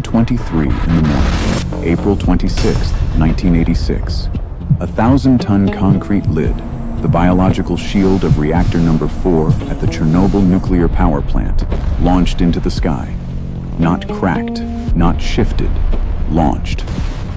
1:23 in the morning, April 26, 1986. A 1,000-ton concrete lid, the biological shield of reactor number 4 at the Chernobyl nuclear power plant, launched into the sky. Not cracked, not shifted, launched.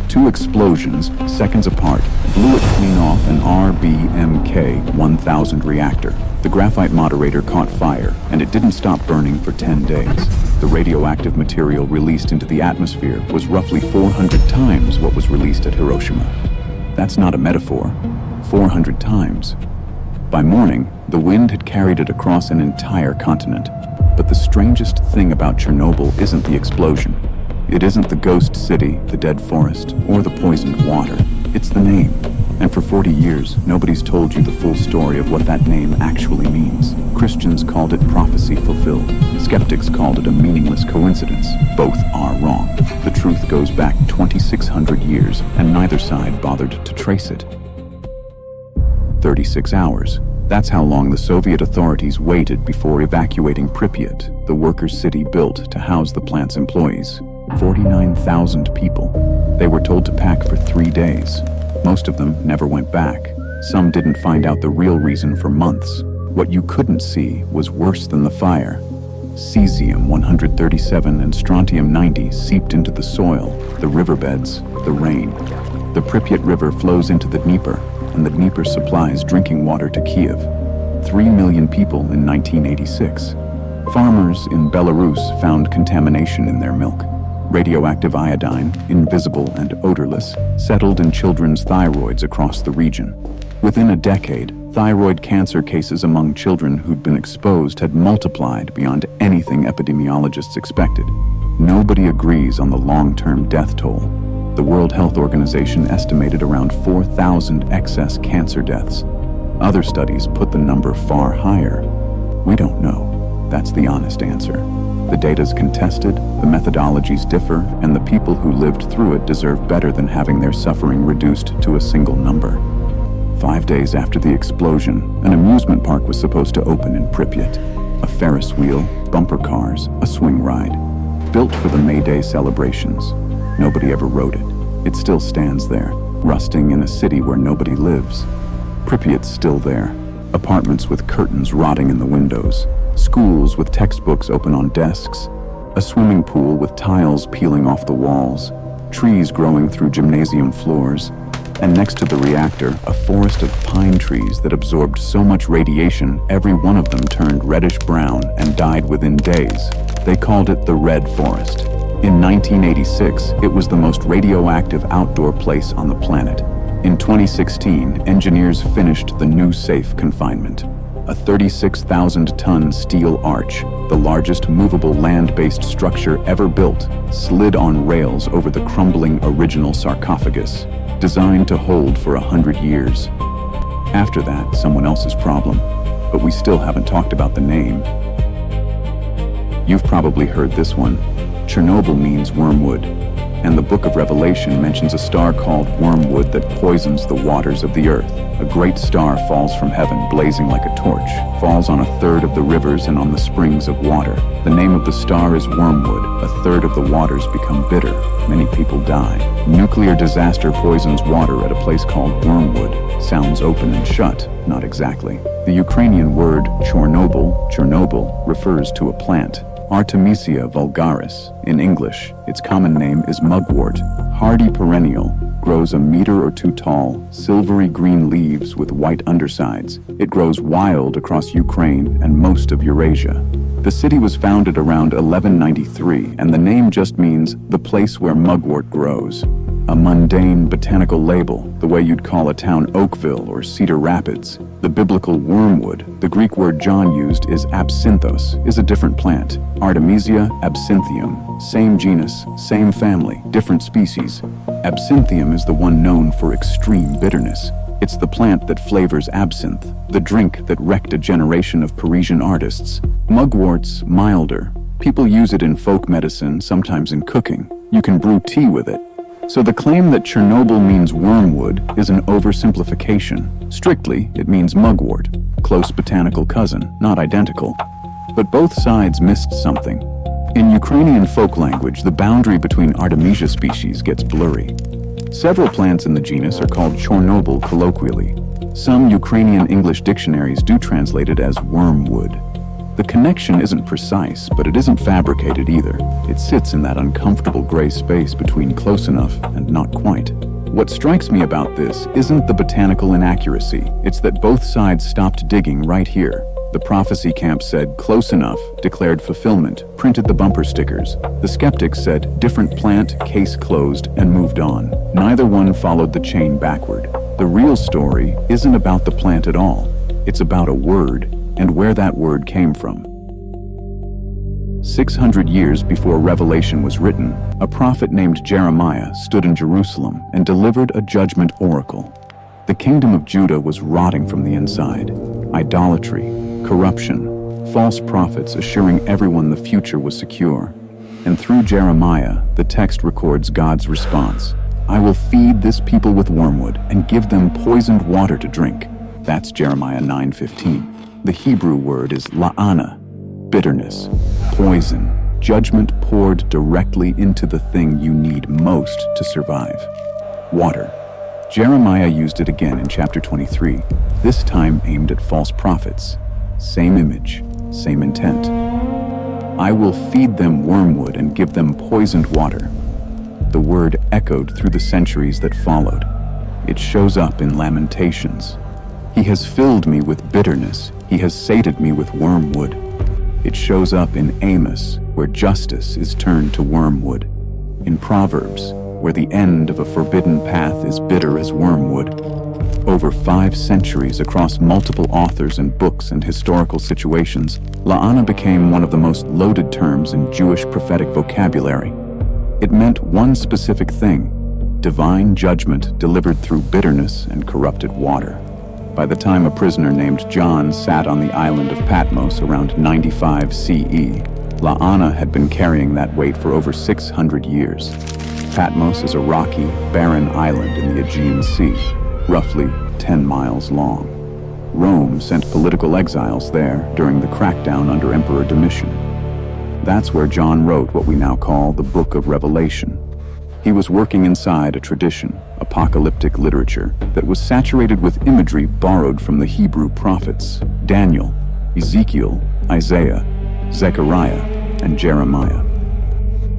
2 explosions, seconds apart, blew it clean off an RBMK-1000 reactor. The graphite moderator caught fire, and it didn't stop burning for 10 days. The radioactive material released into the atmosphere was roughly 400 times what was released at Hiroshima. That's not a metaphor. 400 times. By morning, the wind had carried it across an entire continent. But the strangest thing about Chernobyl isn't the explosion. It isn't the ghost city, the dead forest, or the poisoned water. It's the name. And for 40 years, nobody's told you the full story of what that name actually means. Christians called it prophecy fulfilled. Skeptics called it a meaningless coincidence. Both are wrong. The truth goes back 2,600 years, and neither side bothered to trace it. 36 hours. That's how long the Soviet authorities waited before evacuating Pripyat, the workers' city built to house the plant's employees. 49,000 people. They were told to pack for 3 days. Most of them never went back. Some didn't find out the real reason for months. What you couldn't see was worse than the fire. Cesium-137 and strontium-90 seeped into the soil, the riverbeds, the rain. The Pripyat River flows into the Dnieper, and the Dnieper supplies drinking water to Kiev. 3 million people in 1986. Farmers in Belarus found contamination in their milk. Radioactive iodine, invisible and odorless, settled in children's thyroids across the region. Within a decade, thyroid cancer cases among children who'd been exposed had multiplied beyond anything epidemiologists expected. Nobody agrees on the long-term death toll. The World Health Organization estimated around 4,000 excess cancer deaths. Other studies put the number far higher. We don't know. That's the honest answer. The data's contested, the methodologies differ, and the people who lived through it deserve better than having their suffering reduced to a single number. 5 days after the explosion, an amusement park was supposed to open in Pripyat. A Ferris wheel, bumper cars, a swing ride. Built for the May Day celebrations. Nobody ever rode it. It still stands there, rusting in a city where nobody lives. Pripyat's still there. Apartments with curtains rotting in the windows. Schools with textbooks open on desks. A swimming pool with tiles peeling off the walls. Trees growing through gymnasium floors. And next to the reactor, a forest of pine trees that absorbed so much radiation, every one of them turned reddish-brown and died within days. They called it the Red Forest. In 1986, it was the most radioactive outdoor place on the planet. In 2016, engineers finished the new safe confinement. A 36,000-ton steel arch, the largest movable land-based structure ever built, slid on rails over the crumbling original sarcophagus, designed to hold for 100 years. After that, someone else's problem, but we still haven't talked about the name. You've probably heard this one. Chernobyl means wormwood, and the Book of Revelation mentions a star called wormwood that poisons the waters of the earth. A great star falls from heaven, blazing like a torch, falls on 1/3 of the rivers and on the springs of water. The name of the star is wormwood. 1/3 of the waters become bitter. Many people die. Nuclear disaster poisons water at a place called Wormwood. Sounds open and shut, not exactly. The Ukrainian word Chernobyl, refers to a plant. Artemisia vulgaris. In English, its common name is mugwort. Hardy perennial, grows 1 meter or 2 tall, silvery green leaves with white undersides. It grows wild across Ukraine and most of Eurasia. The city was founded around 1193, and the name just means the place where mugwort grows. A mundane botanical label, the way you'd call a town Oakville or Cedar Rapids. The biblical wormwood, the Greek word John used is absinthos, is a different plant. Artemisia absinthium, same genus, same family, different species. Absinthium is the one known for extreme bitterness. It's the plant that flavors absinthe, the drink that wrecked a generation of Parisian artists. Mugwort's milder. People use it in folk medicine, sometimes in cooking. You can brew tea with it. So the claim that Chernobyl means wormwood is an oversimplification. Strictly, it means mugwort, close botanical cousin, not identical. But both sides missed something. In Ukrainian folk language, the boundary between Artemisia species gets blurry. Several plants in the genus are called Chornobyl colloquially. Some Ukrainian English dictionaries do translate it as wormwood. The connection isn't precise, but it isn't fabricated either. It sits in that uncomfortable gray space between close enough and not quite. What strikes me about this isn't the botanical inaccuracy, it's that both sides stopped digging right here. The prophecy camp said close enough, declared fulfillment, printed the bumper stickers. The skeptics said different plant, case closed, and moved on. Neither one followed the chain backward. The real story isn't about the plant at all. It's about a word and where that word came from. 600 years before Revelation was written, a prophet named Jeremiah stood in Jerusalem and delivered a judgment oracle. The kingdom of Judah was rotting from the inside. Idolatry, corruption, false prophets assuring everyone the future was secure. And through Jeremiah, the text records God's response. I will feed this people with wormwood and give them poisoned water to drink. That's Jeremiah 9:15. The Hebrew word is la'ana, bitterness, poison, judgment poured directly into the thing you need most to survive. Water. Jeremiah used it again in chapter 23, this time aimed at false prophets. Same image, same intent. I will feed them wormwood and give them poisoned water. The word echoed through the centuries that followed. It shows up in Lamentations. He has filled me with bitterness. He has sated me with wormwood. It shows up in Amos, where justice is turned to wormwood. In Proverbs, where the end of a forbidden path is bitter as wormwood. Over 5 centuries across multiple authors and books and historical situations, la'ana became one of the most loaded terms in Jewish prophetic vocabulary. It meant one specific thing: divine judgment delivered through bitterness and corrupted water. By the time a prisoner named John sat on the island of Patmos around 95 CE, la'ana had been carrying that weight for over 600 years. Patmos is a rocky, barren island in the Aegean Sea, roughly 10 miles long. Rome sent political exiles there during the crackdown under Emperor Domitian. That's where John wrote what we now call the Book of Revelation. He was working inside a tradition, apocalyptic literature, that was saturated with imagery borrowed from the Hebrew prophets, Daniel, Ezekiel, Isaiah, Zechariah, and Jeremiah.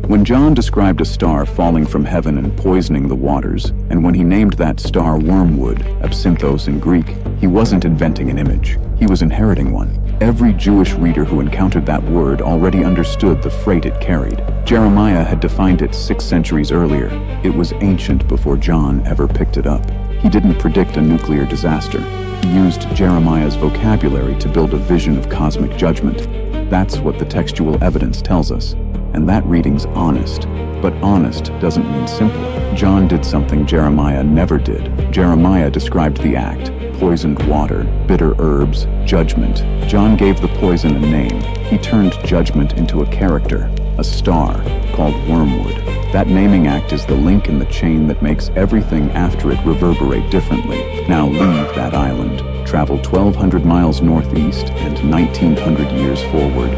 When John described a star falling from heaven and poisoning the waters, and when he named that star wormwood, absinthos in Greek, he wasn't inventing an image. He was inheriting one. Every Jewish reader who encountered that word already understood the freight it carried. Jeremiah had defined it 6 centuries earlier. It was ancient before John ever picked it up. He didn't predict a nuclear disaster. He used Jeremiah's vocabulary to build a vision of cosmic judgment. That's what the textual evidence tells us. And that reading's honest. But honest doesn't mean simple. John did something Jeremiah never did. Jeremiah described the act: poisoned water, bitter herbs, judgment. John gave the poison a name. He turned judgment into a character, a star, called Wormwood. That naming act is the link in the chain that makes everything after it reverberate differently. Now leave that island, travel 1,200 miles northeast and 1,900 years forward.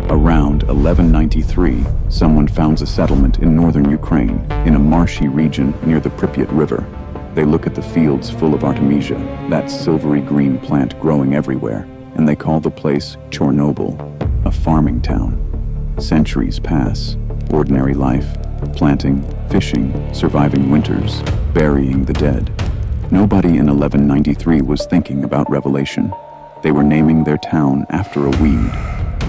Around 1193, someone founds a settlement in northern Ukraine, in a marshy region near the Pripyat River. They look at the fields full of Artemisia, that silvery green plant growing everywhere, and they call the place Chornobyl, a farming town. Centuries pass, ordinary life, planting, fishing, surviving winters, burying the dead. Nobody in 1193 was thinking about Revelation. They were naming their town after a weed.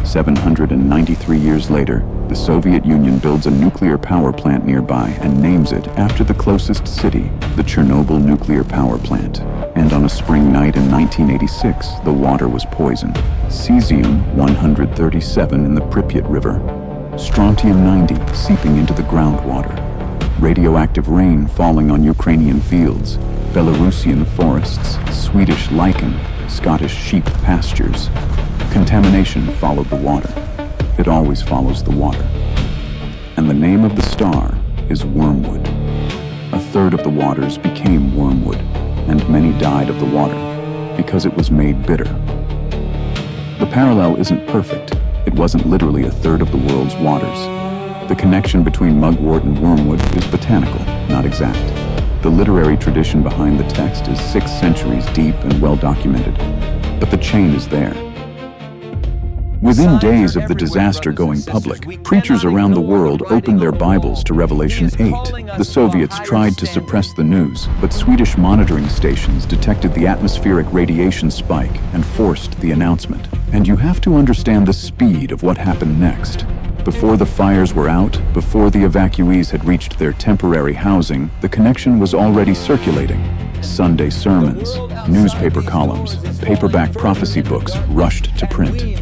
793 years later, the Soviet Union builds a nuclear power plant nearby and names it after the closest city, the Chernobyl nuclear power plant. And on a spring night in 1986, the water was poisoned. Cesium-137 in the Pripyat River. Strontium-90 seeping into the groundwater. Radioactive rain falling on Ukrainian fields. Belarusian forests, Swedish lichen, Scottish sheep pastures. Contamination followed the water. It always follows the water. And the name of the star is Wormwood. A third of the waters became wormwood, and many died of the water because it was made bitter. The parallel isn't perfect. It wasn't literally a third of the world's waters. The connection between mugwort and wormwood is botanical, not exact. The literary tradition behind the text is 6 centuries deep and well documented, but the chain is there. Within days of the disaster going public, preachers around the world opened their Bibles to Revelation 8. The Soviets tried to suppress the news, but Swedish monitoring stations detected the atmospheric radiation spike and forced the announcement. And you have to understand the speed of what happened next. Before the fires were out, before the evacuees had reached their temporary housing, the connection was already circulating. Sunday sermons, newspaper columns, paperback prophecy books rushed to print.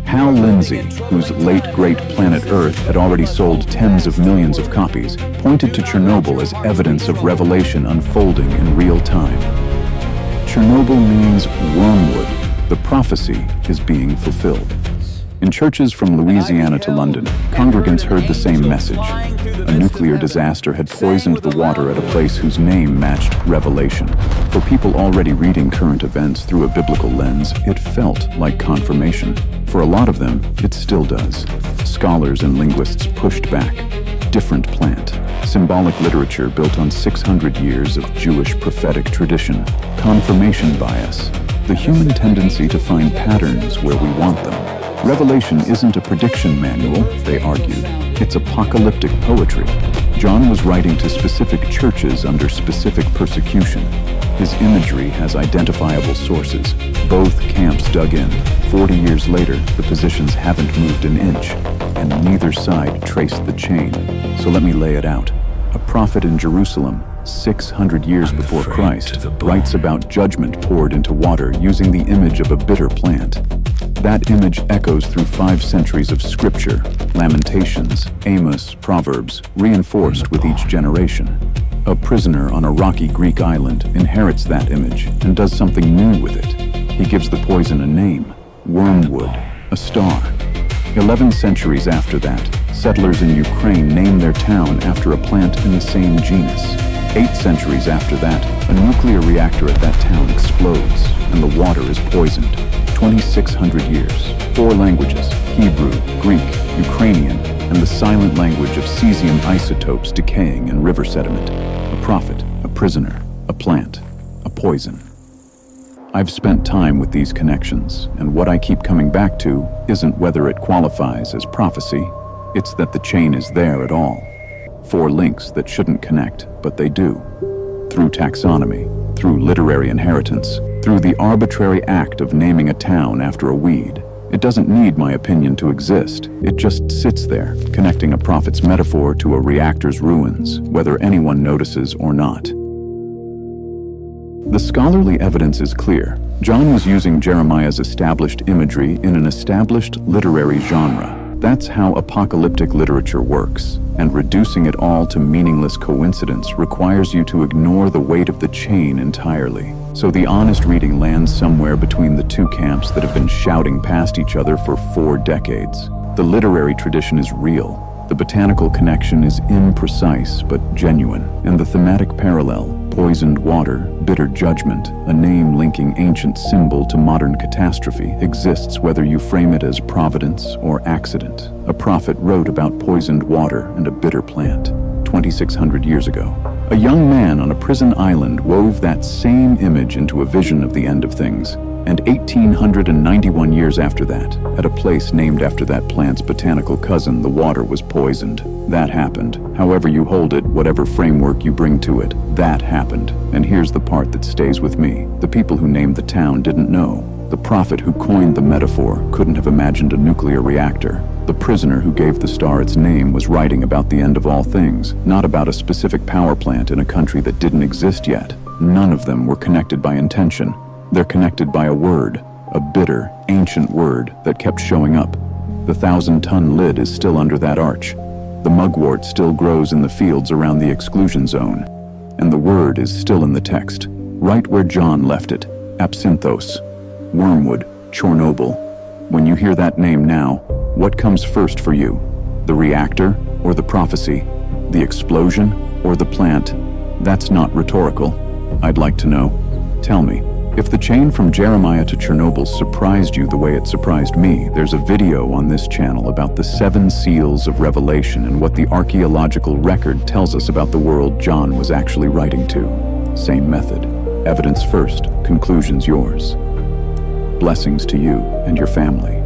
Hal Lindsey, whose late great Planet Earth had already sold tens of millions of copies, pointed to Chernobyl as evidence of revelation unfolding in real time. Chernobyl means wormwood. The prophecy is being fulfilled. In churches from Louisiana to London, congregants heard the same message. A nuclear disaster had poisoned the water at a place whose name matched Revelation. For people already reading current events through a biblical lens, it felt like confirmation. For a lot of them, it still does. Scholars and linguists pushed back. Different plant. Symbolic literature built on 600 years of Jewish prophetic tradition. Confirmation bias. The human tendency to find patterns where we want them. Revelation isn't a prediction manual, they argued. It's apocalyptic poetry. John was writing to specific churches under specific persecution. His imagery has identifiable sources. Both camps dug in. 40 years later, the positions haven't moved an inch, and neither side traced the chain. So let me lay it out. A prophet in Jerusalem, 600 years before Christ, writes about judgment poured into water using the image of a bitter plant. That image echoes through 5 centuries of scripture, Lamentations, Amos, Proverbs, reinforced with each generation. A prisoner on a rocky Greek island inherits that image and does something new with it. He gives the poison a name, wormwood, a star. 11 centuries after that, settlers in Ukraine name their town after a plant in the same genus. 8 centuries after that, a nuclear reactor at that town explodes, and the water is poisoned. 2,600 years, 4 languages, Hebrew, Greek, Ukrainian, and the silent language of cesium isotopes decaying in river sediment. A prophet, a prisoner, a plant, a poison. I've spent time with these connections, and what I keep coming back to isn't whether it qualifies as prophecy, it's that the chain is there at all. 4 links that shouldn't connect, but they do. Through taxonomy, through literary inheritance, through the arbitrary act of naming a town after a weed. It doesn't need my opinion to exist. It just sits there, connecting a prophet's metaphor to a reactor's ruins, whether anyone notices or not. The scholarly evidence is clear. John was using Jeremiah's established imagery in an established literary genre. That's how apocalyptic literature works, and reducing it all to meaningless coincidence requires you to ignore the weight of the chain entirely. So the honest reading lands somewhere between the 2 camps that have been shouting past each other for 4 decades. The literary tradition is real. The botanical connection is imprecise but genuine, and the thematic parallel, poisoned water, bitter judgment, a name linking ancient symbol to modern catastrophe, exists whether you frame it as providence or accident. A prophet wrote about poisoned water and a bitter plant 2,600 years ago. A young man on a prison island wove that same image into a vision of the end of things. And 1,891 years after that, at a place named after that plant's botanical cousin, the water was poisoned. That happened. However you hold it, whatever framework you bring to it, that happened. And here's the part that stays with me. The people who named the town didn't know. The prophet who coined the metaphor couldn't have imagined a nuclear reactor. The prisoner who gave the star its name was writing about the end of all things, not about a specific power plant in a country that didn't exist yet. None of them were connected by intention. They're connected by a word, a bitter, ancient word that kept showing up. The 1,000-ton lid is still under that arch. The mugwort still grows in the fields around the exclusion zone. And the word is still in the text, right where John left it, absinthos, wormwood, Chornobyl. When you hear that name now, what comes first for you? The reactor or the prophecy? The explosion or the plant? That's not rhetorical. I'd like to know. Tell me. If the chain from Jeremiah to Chernobyl surprised you the way it surprised me, there's a video on this channel about the 7 seals of Revelation and what the archaeological record tells us about the world John was actually writing to. Same method. Evidence first, conclusions yours. Blessings to you and your family.